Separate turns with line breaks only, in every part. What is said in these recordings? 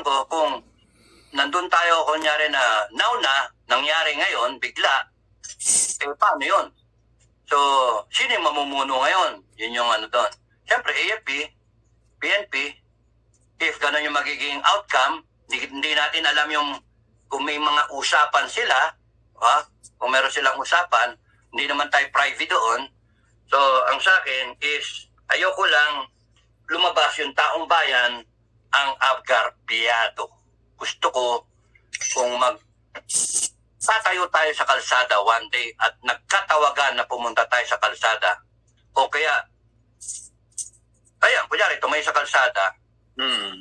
ko kung nandun tayo, kunyari na now na, nangyari ngayon, bigla, paano yun? So, sino yung mamumuno ngayon? Yun yung ano doon. Siyempre, AFP, PNP, if gano'n yung magiging outcome, hindi natin alam yung kung may mga usapan sila, kung meron silang usapan, hindi naman tayo private doon. So, ang sa akin is, ayoko lang lumabas yung taong bayan ang agarbyado. Gusto ko kung tatayo tayo sa kalsada one day at nagkatawagan na pumunta tayo sa kalsada o kaya kunyari tumayo sa kalsada,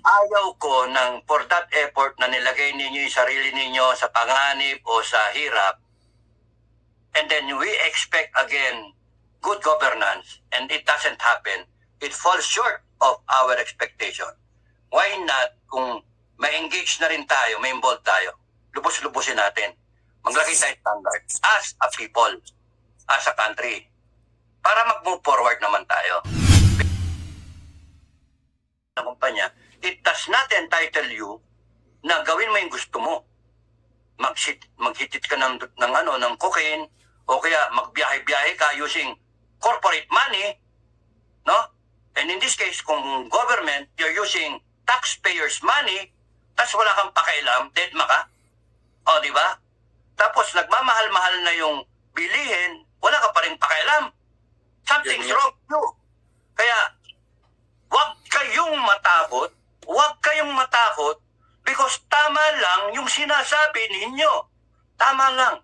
ayaw ko ng for that effort na nilagay ninyo yung sarili ninyo sa panganib o sa hirap, and then we expect again good governance and it doesn't happen. It falls short of our expectation. Why not kung ma-engage na rin tayo, ma-involve tayo, lubos-lubusin natin. Maglagay tayo standard as a people, as a country, para mag-move forward naman tayo. Ng kumpanya, it does not entitle you na gawin mo yung gusto mo. Maghitit ka ng cocaine, o kaya magbiyahe-biyahe ka using corporate money, no? And in this case, kung government, you're using taxpayers' money, tas wala kang pakialam, deadma ka. O, di ba? Tapos nagmamahal-mahal na yung bilihin, wala ka pa rin pakialam. Something's wrong with you. Kaya, huwag kayong matakot because tama lang yung sinasabi ninyo. Tama lang.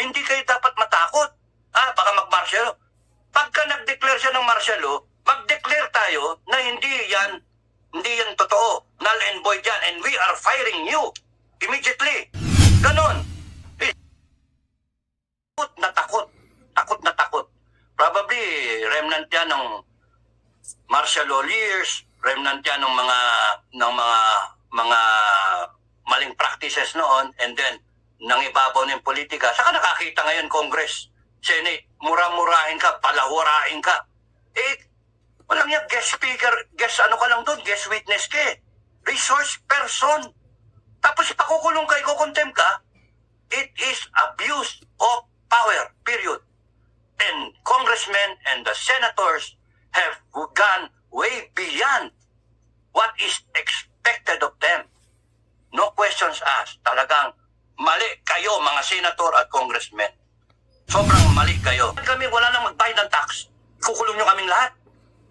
Hindi kayo dapat matakot. Baka mag-martial law. Pagka nag-declare siya ng martial law, mag-declare tayo na hindi yan totoo. Null and void yan. And we are firing you immediately. Ganon. Takot na takot. Probably, remnant yan ng martial law years, remnant yan ng mga maling practices noon, and then nang ibabaw ng politika. Saka nakakita ngayon Congress, Senate, mura-murahin ka, palawarain ka. Walang yan, guest speaker, guest witness ka eh. Resource person. Tapos ipakukulong ka, ikukontem ka, it is abuse of power, period. And congressmen and the senators have gone way beyond what is expected of them. No questions asked. Talagang mali kayo mga senator at congressmen. Sobrang mali kayo. Kami wala nang magbayad ng tax. Kukulong nyo kaming lahat.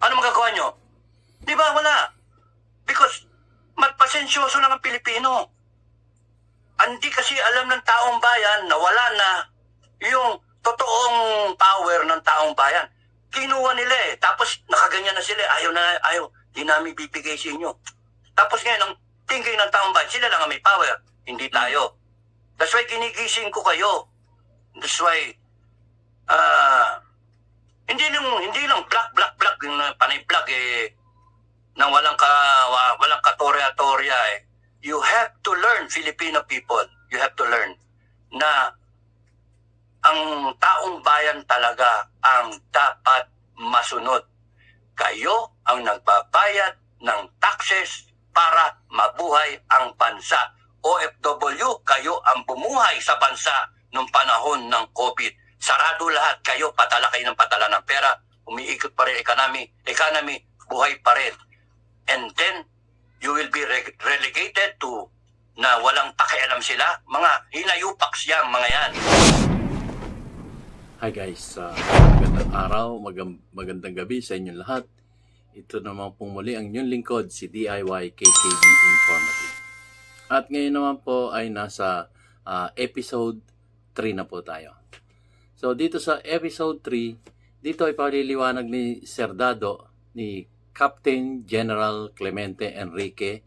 Ano magagawa nyo? Di ba? Wala. Because magpasensyoso lang ang Pilipino. Hindi kasi alam ng taong bayan na wala na yung totoong power ng taong bayan. Kinuha nila eh. Tapos nakaganyan na sila. Ayaw. Di namin bibigay sa inyo. Tapos ngayon, ang thinking ng taong bayan, sila lang ang may power. Hindi tayo. That's why ginigising ko kayo. That's why, hindi lang black, yung panay black eh, na walang katorya-torya eh. You have to learn, Filipino people, you have to learn na ang taong bayan talaga ang dapat masunod. Kayo ang nagbabayad ng taxes para mabuhay ang bansa. OFW, kayo ang bumuhay sa bansa nung panahon ng COVID. Sarado lahat, kayo patala kayo ng patala ng pera, umiikot pa rin economy, buhay pa rin. And then, you will be relegated to na walang pakialam sila. Mga hinayupaks yan, mga yan.
Hi guys, magandang araw, magandang gabi sa inyong lahat. Ito naman pong muli ang inyong lingkod, si DIY KKB Informative. At ngayon naman po ay nasa episode 3 na po tayo. So dito sa episode 3, dito ay paliliwanag ni Sir Dado, ni Captain General Clemente Enrique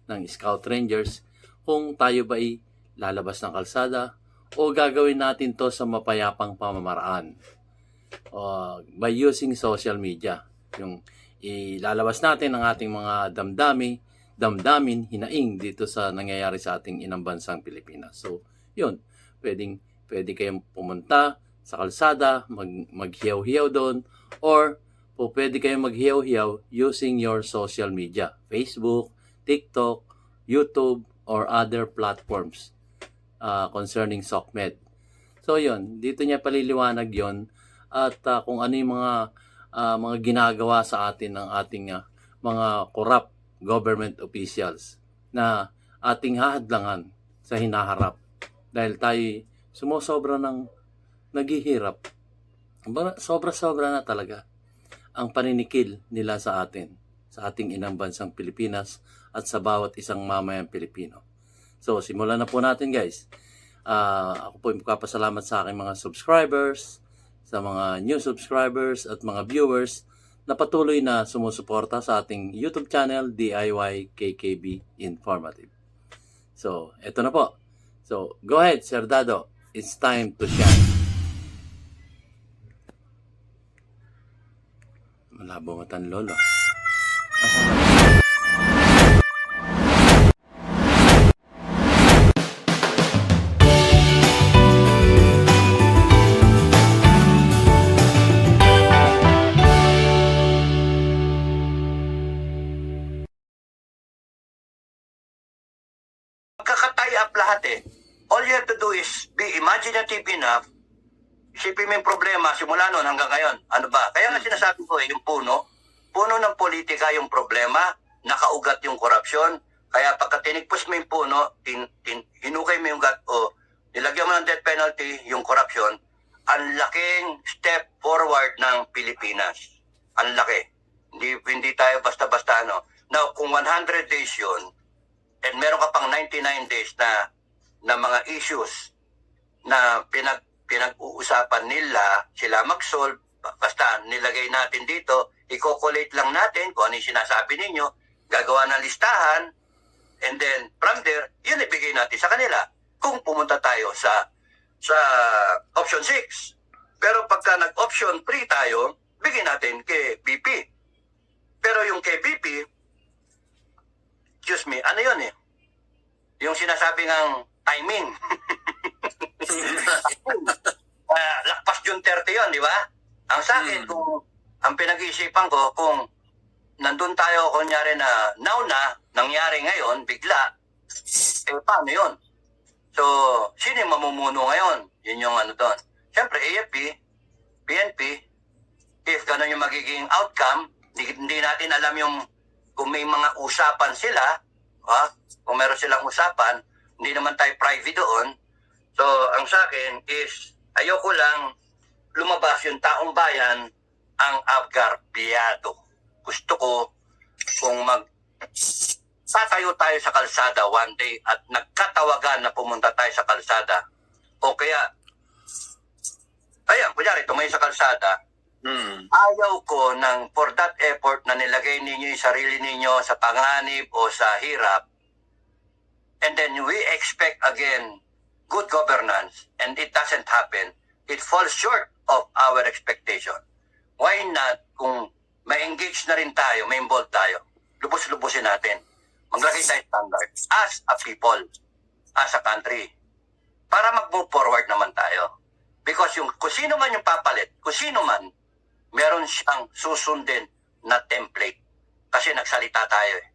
ng Scout Rangers kung tayo ba ay lalabas ng kalsada o gagawin natin to sa mapayapang pamamaraan by using social media. Yung ilalabas natin ang ating mga damdamin, hinaing dito sa nangyayari sa ating inang bansang Pilipinas. So, yun, pwede kayong pumunta sa kalsada, maghiyaw-hiyaw doon, or pwede kayong maghiyaw-hiyaw using your social media, Facebook, TikTok, YouTube or other platforms concerning SOCMED. So yun, dito niya paliliwanag yon at kung ano yung mga ginagawa sa atin ng ating mga corrupt government officials na ating hahadlangan sa hinaharap dahil tayo sumusobra ng naghihirap. Sobra-sobra na talaga ang paninikil nila sa atin, sa ating inang bansang Pilipinas at sa bawat isang mamayang Pilipino. So, simulan na po natin guys. Ako po magpapasalamat sa aking mga subscribers, sa mga new subscribers at mga viewers na patuloy na sumusuporta sa ating YouTube channel, DIY KKB Informative. So, eto na po. So, go ahead, Sir Dado. It's time to shine. Malabo matan lolo.
Magkaka-tie up lahat eh. All you have to do is be imaginative enough. Isipin mo yung problema simula noon hanggang ngayon. Ano ba? Kaya nga sinasabi ko yung puno ng politika yung problema, nakaugat yung korupsyon. Kaya pagka tinigpos mo yung puno, hinukay mo yung gat o nilagyan mo ng death penalty yung korupsyon, ang laking step forward ng Pilipinas. Ang laki. Hindi tayo basta-basta ano. Now, kung 100 days yun, and meron ka pang 99 days na mga issues na pinag-uusapan nila, sila mag-solve, basta nilagay natin dito, i-collate lang natin kung ano yung sinasabi ninyo, gagawa ng listahan, and then from there, yun ibigay natin sa kanila. Kung pumunta tayo sa option 6. Pero pagka nag-option 3 tayo, bigyan natin kay BP. Pero yung kay BP, excuse me, ano yun eh? Yung sinasabi ng timing. Lakpas June 30 yun, di ba? Ang sa akin, kung ang pinag-iisipan ko, kung nandun tayo, kunyari na now na, nangyari ngayon, bigla, paano yun? So, sino yung mamumuno ngayon? Yun yung ano doon. Siyempre, AFP, PNP, if gano'n yung magiging outcome, hindi natin alam yung kung may mga usapan sila, kung meron silang usapan, hindi naman tayo private doon. So, ang sa akin is, ayoko lang lumabas yung taong bayan ang agarbyado. Gusto ko kung tatayo tayo sa kalsada one day at nagkatawagan na pumunta tayo sa kalsada. O kaya, ayan, kunyari, tumayo sa kalsada, ayaw ko ng for that effort na nilagay ninyo yung sarili ninyo sa panganib o sa hirap, and then we expect again good governance, and it doesn't happen. It falls short of our expectation. Why not, kung ma-engage na rin tayo, ma-involve tayo, lubos-lubusin natin. Maglagay tayo standard as a people, as a country, para mag-move forward naman tayo. Because kung sino man yung papalit, kung sino man, meron siyang susundin na template. Kasi nagsalita tayo eh.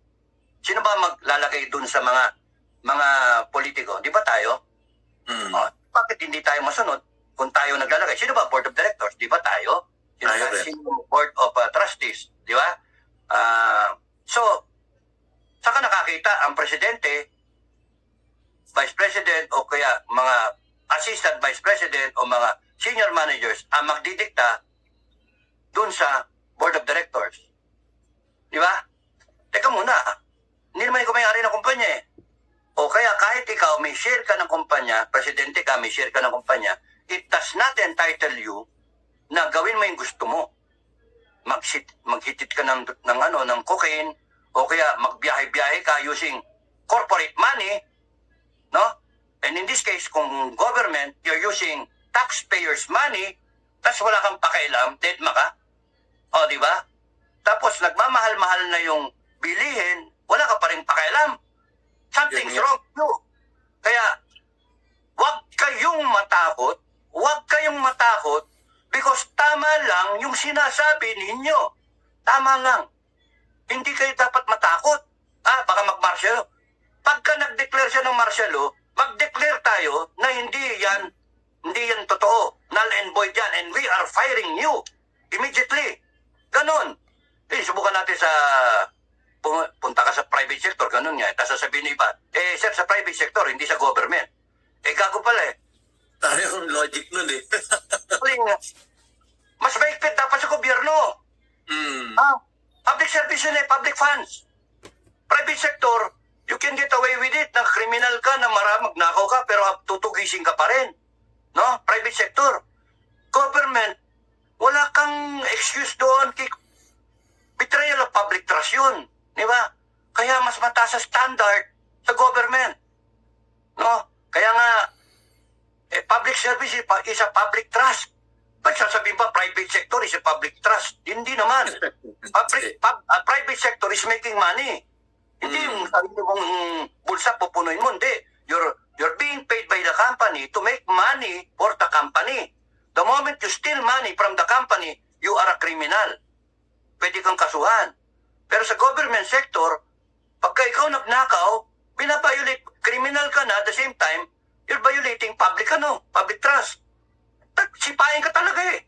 Sino ba maglalagay dun sa mga politiko? Di ba tayo? Bakit hindi tayo masunod kung tayo naglalagay? Sino ba board of directors? Di ba tayo? Sino board of trustees? Di ba? So, saka nakakita ang presidente, vice president o kaya mga assistant vice president o mga senior managers ang magdidikta dun sa board of directors. Di ba? Teka muna, hindi naman ikaw may-ari ng kumpanya eh. O kaya kahit ikaw may share ka ng kumpanya, presidente ka, may share ka ng kumpanya, it does not entitle you na gawin mo yung gusto mo. Maghitit ka ng cocaine, o kaya magbiyahe-biyahe ka using corporate money, no? And in this case, kung government, you're using taxpayers' money, tas wala kang pakialam, deadma ka. O, di ba? Tapos nagmamahal-mahal na yung bilihin, wala ka pa rin pakialam. Something's wrong with you. Kaya, huwag kayong matakot because tama lang yung sinasabi ninyo. Tama lang. Hindi kayo dapat matakot. Baka mag-martial. pagka nag-declare siya ng martial law, mag-declare tayo na hindi yan totoo. Null and void yan. And we are firing you immediately. Ganon. Subukan natin sa punta ka sa private sector, ganun nga. Tapos sasabihin ng iba, sir, sa private sector, hindi sa government. Gago pala eh.
Tayo yung logic nun eh.
Mas mahigpit dapat sa gobyerno. Public service yun eh, public funds. Private sector, you can get away with it na criminal ka, na magnakaw ka, pero tutugisin ka pa rin. No? Private sector. Government, wala kang excuse doon. Betrayal of public trust yun. Di ba? Kaya mas mataas sa standard sa government. No? Kaya nga, public service is a public trust. Ba't sasabihin pa private sector is a public trust? Hindi naman. Private sector is making money. Hindi yung sarili mong bulsa pupunuin mo. Hindi. You're being paid by the company to make money for the company. The moment you steal money from the company, you are a criminal. Pwede kang kasuhan. Pero sa government sector, pagka ikaw nagnakaw, binabiolate, criminal ka na, at the same time, you're violating public trust. Sipain ka talaga eh.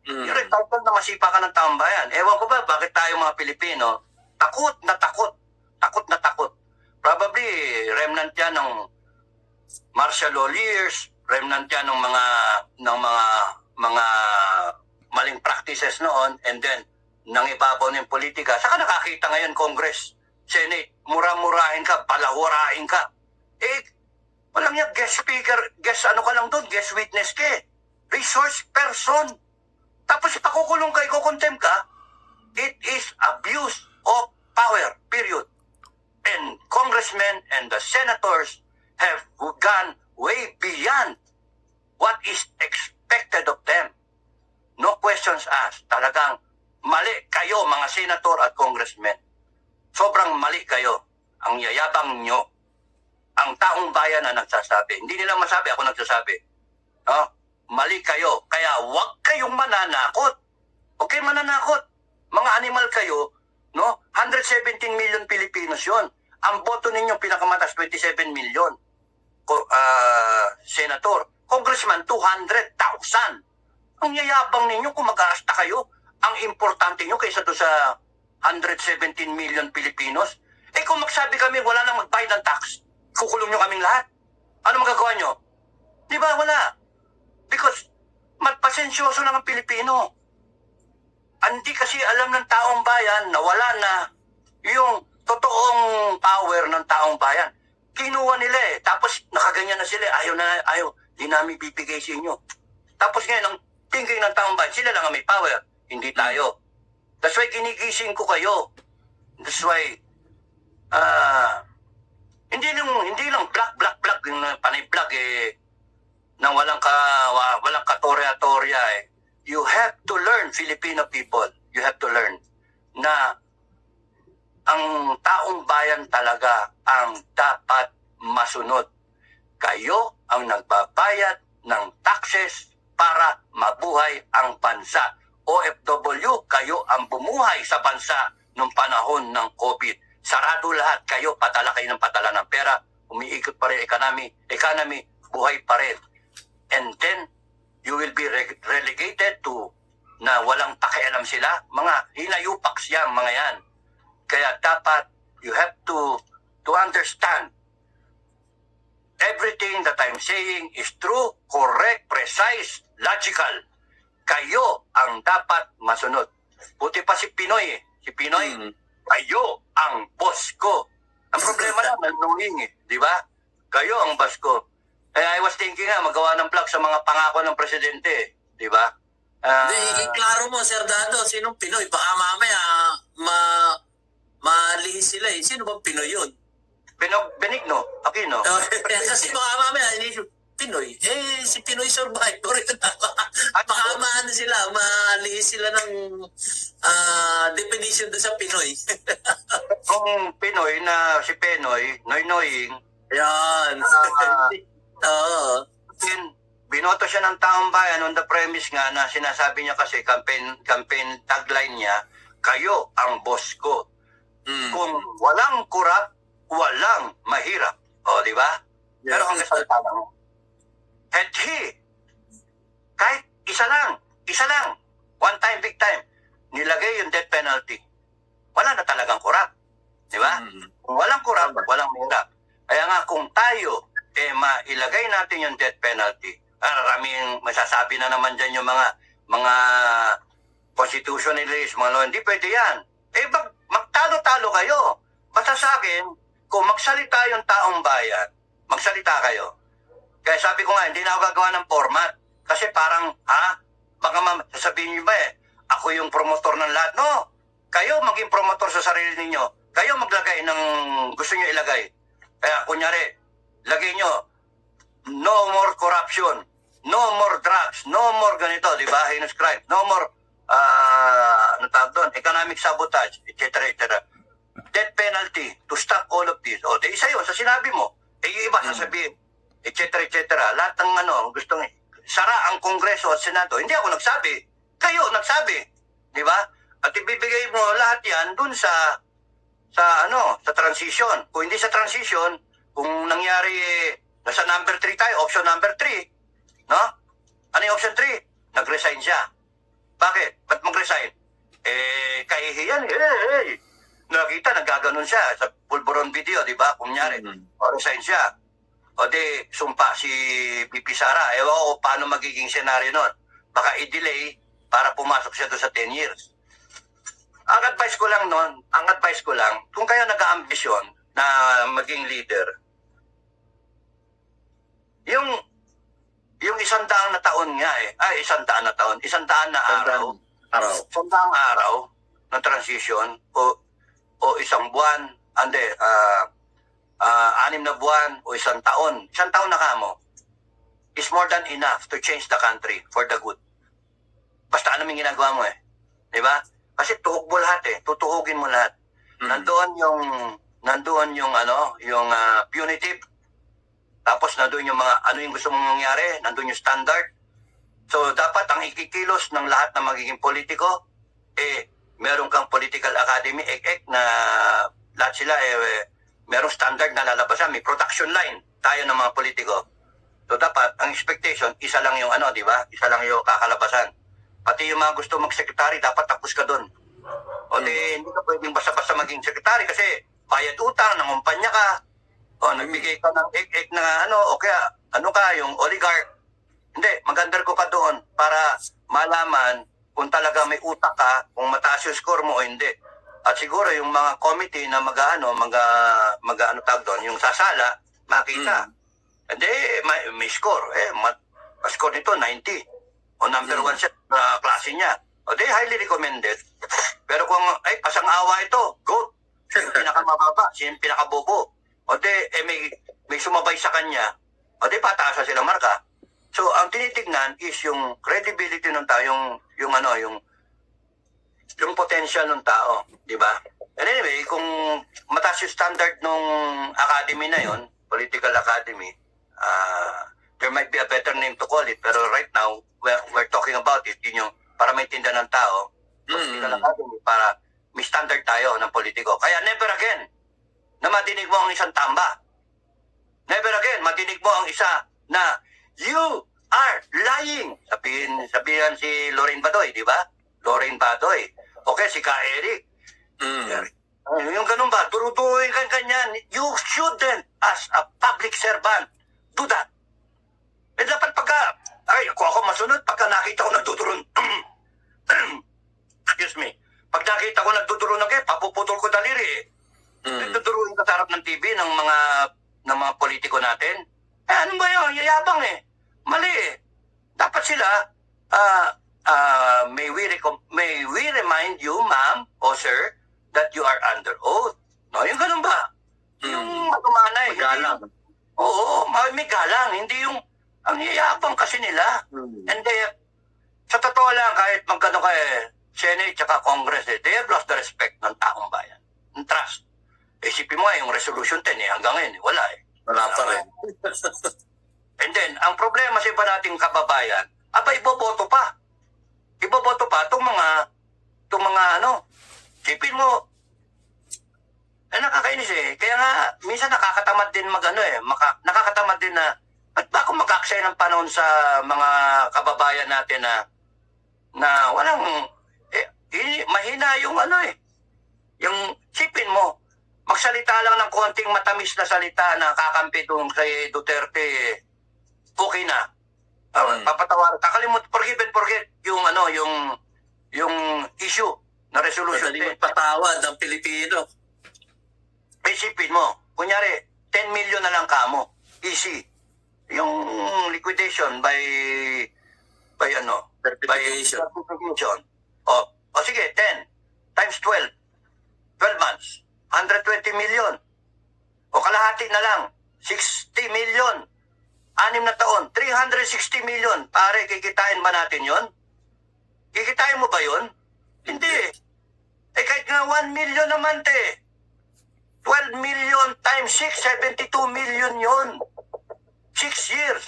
You're entitled na masipa ka ng taong bayan. Ewan ko ba, bakit tayo mga Pilipino, takot na takot. Takot na takot. Probably, remnant yan ng martial law years, remnant yan ng mga maling practices noon, and then, nang ibabaw ng politika. Saka nakakita ngayon, Congress, Senate, mura-murahin ka, palahurain ka. Walang niya, guest speaker, guest ano ka lang doon, guest witness ka eh. Resource person. Tapos ipakukulong ka, ikukontem ka, it is abuse of power, period. And congressmen and the senators have gone way beyond what is expected of them. No questions asked. Talagang mali kayo, mga senator at congressmen. Sobrang mali kayo. Ang yayabang nyo. Ang taong bayan na nagsasabi. Hindi nila masabi, ako nagsasabi. No? Mali kayo. Kaya huwag kayong mananakot. Huwag kayong mananakot. Mga animal kayo, no? 117 million Pilipinos yon. Ang boto ninyo pinakamatas 27 million. Senator. Congressman, 200,000. Ang yayabang ninyo kung mag-aasta kayo. Ang importante nyo kaysa doon sa 117 million Pilipinos. Kung magsabi kami wala nang magbayad ng tax, kukulong nyo kaming lahat. Ano magagawa nyo? Di ba? Wala. Because magpasensyoso lang ang Pilipino. Hindi kasi alam ng taong bayan na wala na yung totoong power ng taong bayan. Kinuha nila eh. Tapos nakaganyan na sila. Ayaw. Di namin bibigay sa inyo. Tapos ngayon, ang tingin ng taong bayan, sila lang ang may power. Hindi tayo. That's why ginigising ko kayo. That's why, hindi lang black, yung panay black eh, nang walang katorya-torya eh. You have to learn, Filipino people, you have to learn na ang taong bayan talaga ang dapat masunod. Kayo ang nagbabayad ng taxes para mabuhay ang bansa. OFW, kayo ang bumuhay sa bansa nung panahon ng COVID. Sarado lahat, kayo patala kayo ng patala ng pera, umiikot pa rin economy, buhay pa rin. And then, you will be relegated to na walang pakialam sila. Mga hinayupaks yan, mga yan. Kaya dapat, you have to understand everything that I'm saying is true, correct, precise, logical. Kayo ang dapat masunod. Buti pa si Pinoy eh. Si Pinoy, kayo ang boss ko. Ang problema lang, annoying eh. Di ba? Kayo ang boss ko. I was thinking nga, magawa ng vlog sa mga pangako ng presidente eh. Di ba?
Hindi, iklaro mo, Sir Dado, sinong Pinoy? Baka mamaya, malihis sila eh. Sino bang Pinoy yun?
Benigno, Aquino.
Kasi baka mamaya, Pinoy. Si Pinoy Survivor. Baka maano sila, malihis sila ng definition doon sa Pinoy.
Kung Pinoy na si Penoy, Noy-Noying,
Yan. Oo.
binoto siya ng taong bayan on the premise nga na sinasabi niya kasi campaign tagline niya, kayo ang boss ko. Kung walang kurap, walang mahirap. salita lang. And kahit isa lang, one time, big time, nilagay yung death penalty. Wala na talagang korap. Di ba? Kung walang korap, walang mahirap. Kaya nga kung tayo, mailagay natin yung death penalty, maraming masasabi na naman dyan yung mga constitutionalists, mga law, hindi pwede yan. Magtalo-talo kayo. Basta sa akin, kung magsalita yung taong bayan, magsalita kayo. Kaya sabi ko nga, hindi na ako gagawa ng format. Kasi parang, baka sasabihin nyo ba ako yung promotor ng lahat. No, kayo maging promotor sa sarili ninyo. Kayo maglagay ng gusto nyo ilagay. Kaya kunyari, lagay nyo, no more corruption, no more drugs, no more ganito, di ba? Heinous crime, no more, ano tawag doon, economic sabotage, etc. Death penalty to stop all of this. O, di isa yun sa sinabi mo. Yung iba sasabihin, etc. Lahat ng gustong sara ang Kongreso at Senado. Hindi ako nagsabi. Kayo nagsabi. Di ba? At ibibigay mo lahat yan dun sa transition. Kung hindi sa transition, kung nangyari nasa number 3 tayo, option number 3, no? Ano yung option 3? Nag-resign siya. Bakit? Ba't mag-resign? Kahihiyan. Nakita, nagaganon siya sa pulburon video, di ba? Kung nangyari, resign siya. O di, sumpa si Pipi Sara. Ewan ko paano magiging senaryo nun. Baka i-delay para pumasok siya doon sa 10 years. Ang advice ko lang, kung kayo nag-aambisyon na maging leader, yung 100 na taon nga 100 na taon, 100 na araw, 100 araw ng transition o isang buwan, 6 na buwan o isang taon na kamo is more than enough to change the country for the good. Basta anong ginagawa mo di ba? Kasi tuhog mo lahat tutuhugin mo lahat. Nandoon yung punitive. Tapos nandoon yung mga ano yung gusto mong mangyari, nandoon yung standard. So dapat ang ikikilos ng lahat ng magiging politiko meron kang political academy na lahat sila merong standard na lalabasan, may production line tayo ng mga politiko. So dapat ang expectation isa lang yung di ba? Isa lang yung kakalabasan. Pati yung mga gusto mag-secretary, dapat tapos ka doon. O di, hindi ka pwedeng basta-basta maging secretary kasi bayad utang, nangumpanya ka, o nagbigay ka ng ek na o kaya yung oligarch. Hindi, mag-undergo ka doon para malaman kung talaga may utak ka, kung mataas yung score mo o hindi. At siguro yung mga committee na tawag doon, yung sasala, makita. Hindi, may score. Score nito, 90. O number 1 siya na klase niya. O di, highly recommended. Pero kung, pasang-awa ito, go. Siya yung pinakamababa, siya yung pinakabobo. O di, may sumabay sa kanya. O di, pataas na silang marka. So, ang tinitignan is yung credibility ng tao, yung potential ng tao. Di ba? And anyway, kung mataas yung standard nung academy na yon, political academy, there might be a better name to call it. Pero right now, we're talking about it. Yun yung para maintindihan ng tao. Political academy, para may standard tayo ng politiko. Kaya never again na matinig mo ang isang tamba. Never again matinig mo ang isa na you are lying. Sabihan si Lorraine Badoy, di ba? Lorraine Badoy. Okay, si Ka Eric. Yung ganun ba? Turutuin ka ganyan. You shouldn't, as a public servant, do that. Dapat ako masunod, pagka nakita ko nagtuturon, excuse me, pag nakita ko nagtuturon na papuputol ko daliri. Nagtuturuin ka sa harap ng TV ng mga politiko natin. Ano ba yun? Yayabang Mali Dapat sila, may we remind you, ma'am o sir, that you are under oath. No, yung ganun ba? Yung matumanay.
Magalang.
Oo, may galang. Hindi yung, ang yayabang kasi nila. And sa totoo lang, kahit magkano Senate tsaka Congress, they have lost the respect ng taong bayan. Ng trust. Isipin mo yung Resolution 10 hanggang ngayon, wala
Wala pa rin.
And then, ang problema sa iba nating kababayan, iboboto pa. Iboboto pa itong mga isipin mo, nakakainis Kaya nga, minsan nakakatamad din nakakatamad din na at ba ako mag-aksaya ng panahon sa mga kababayan natin na walang mahina yung yung sipin mo. Magsalita lang ng konting matamis na salita na kakampi doon kay Duterte, okay na. Papatawaran. Kakalimut, forgive and forget yung yung issue na resolution.
Madaling magpatawad ng Pilipino.
Isipin mo, kunyari, 10 million na lang kamo. Easy. Yung liquidation by
Certification.
certification. O sige, 10 times 12. 12 months. 120 million. O kalahati na lang. 60 million. 6 na taon. 360 million. Pare, kikitain ba natin yon? Kikitain mo ba yon? Hindi. Kahit nga 1 million naman, 12 million times 6, 72 million yon. 6 years.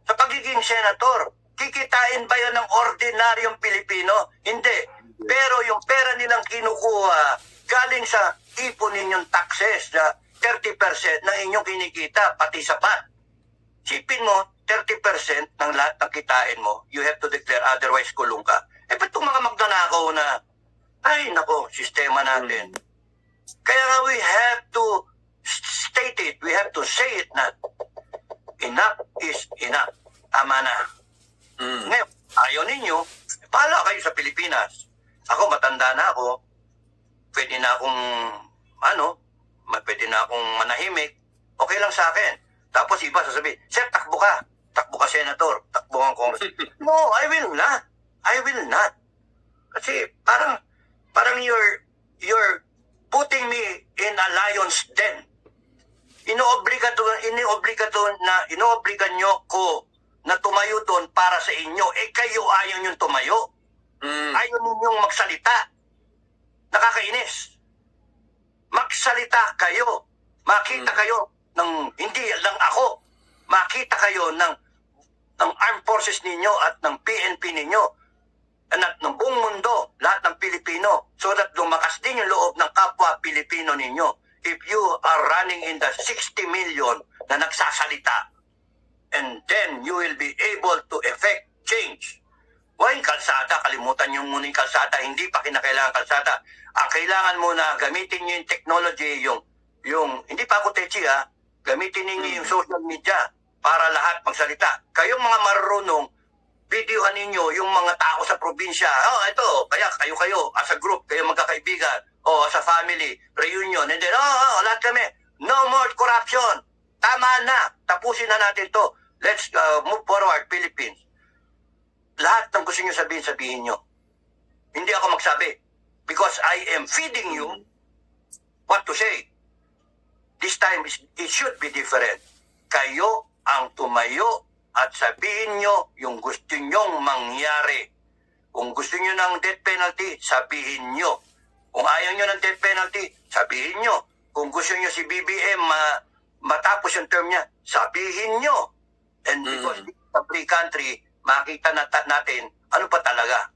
Sa pagiging senator, kikitain ba yan ng ordinaryong Pilipino? Hindi. Pero yung pera nilang kinukuha galing sa ipon ninyong taxes na 30% ng inyong kinikita, pati sapat. Sipin mo, 30% ng lahat ng kitain mo, you have to declare, otherwise kulong ka. Ba't itong mga magnanakaw na, ay nako, sistema natin. Kaya nga we have to state it, we have to say it na enough is enough. Tama na. Ngayon, ayaw ninyo, pahala kayo sa Pilipinas. Ako, matanda na ako. Pwede na akong, pwede na akong manahimik. Okay lang sa akin. Tapos iba sasabihin, Sir, takbo ka. Takbo ka, Senator. Takbo kang Congress. No, I will not. I will not. Kasi parang you're putting me in a lion's den. Inoobliga nyo ko na tumayo doon para sa inyo. Kayo ayaw nyo tumayo. Ayaw ninyong magsalita. Nakakainis. Magsalita kayo. Makita kayo ng, hindi lang ako. Makita kayo ng armed forces ninyo at ng PNP ninyo at ng buong mundo, lahat ng Pilipino, so that lumakas din yung loob ng kapwa Pilipino ninyo. If you are running in the 60 million na nagsasalita, and then you will be able to effect change. Why kalsada? Kalimutan nyo muna yung kalsada. Hindi pa kinakailangan kalsada. Ang kailangan muna, gamitin nyo yung technology, hindi pa ako techi gamitin ninyo yung social media para lahat magsalita. Kayong mga marunong, videohan ninyo yung mga tao sa probinsya. Ito, kaya kayo, as a group, kayo magkakaibigan, as a family, reunion, and then, lahat kami, no more corruption. Tama na, tapusin na natin to. Let's move forward, Philippines. Lahat ng gusto nyo sabihin nyo. Hindi ako magsabi. Because I am feeding you what to say. This time, it should be different. Kayo ang tumayo at sabihin nyo yung gusto nyong mangyari. Kung gusto nyo ng death penalty, sabihin nyo. Kung ayaw nyo ng death penalty, sabihin nyo. Kung gusto nyo si BBM matapos yung term niya, sabihin nyo. And because it's a free country, makita natin ano pa talaga.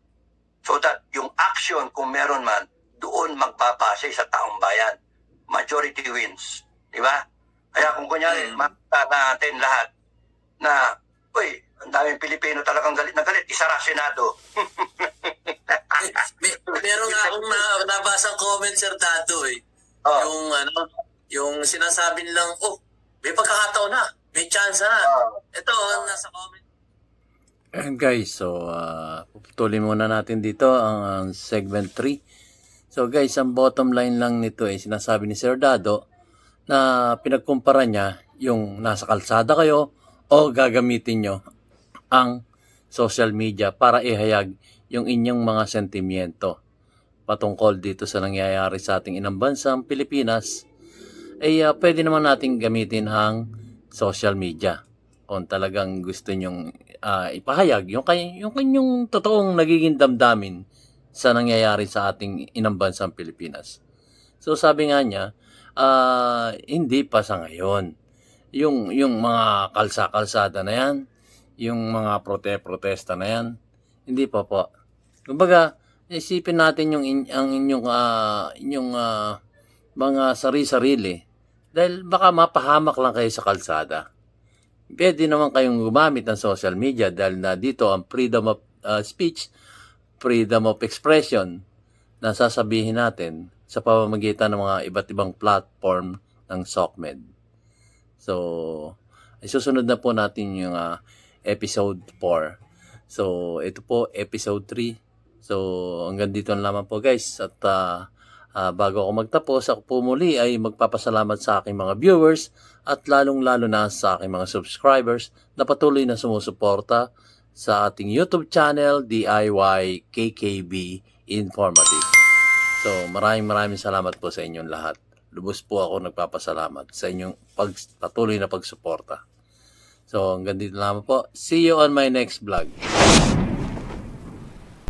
So that yung action, kung meron man, doon magbabase sa taong bayan. Majority wins. Diba? Kaya kung kunyari, makita natin lahat na, ang daming Pilipino talagang galit na galit, isara Senado.
Meron nga akong nabasang comment, Sir Dado yung sinasabi nilang, may pagkakataon na, may chance na. Ito, nasa comment.
And guys, so puputulin muna natin dito ang segment 3. So guys, ang bottom line lang nito ay sinasabi ni Sir Dado na pinagkumpara niya yung nasa kalsada kayo o gagamitin nyo ang social media para ihayag yung inyong mga sentimiento patungkol dito sa nangyayari sa ating inang bansang Pilipinas. Pwede naman natin gamitin ang social media kung talagang gusto nyong ipahayag yung kanyang totoong nagiging damdamin sa nangyayari sa ating inang bansang Pilipinas. So sabi nga niya, hindi pa sa ngayon. Yung mga kalsada na yan, yung mga protesta na yan, hindi pa po. Kumbaga, isipin natin ang inyong mga sarili-sarili dahil baka mapahamak lang kayo sa kalsada. Pwede naman kayong gumamit ng social media dahil na dito ang freedom of speech, freedom of expression na sasabihin natin sa pamamagitan ng mga iba't ibang platform ng SOCMED. So, isusunod na po natin yung episode 4. So, ito po, episode 3. So, hanggang dito na lamang po guys. At bago ako magtapos, ako po muli ay magpapasalamat sa aking mga viewers at lalong-lalo na sa aking mga subscribers na patuloy na sumusuporta sa ating YouTube channel, DIY KKB Informative. So, maraming salamat po sa inyong lahat. Lubos po ako nagpapasalamat sa inyong patuloy na pagsuporta. So, hanggang dito lamang po. See you on my next vlog.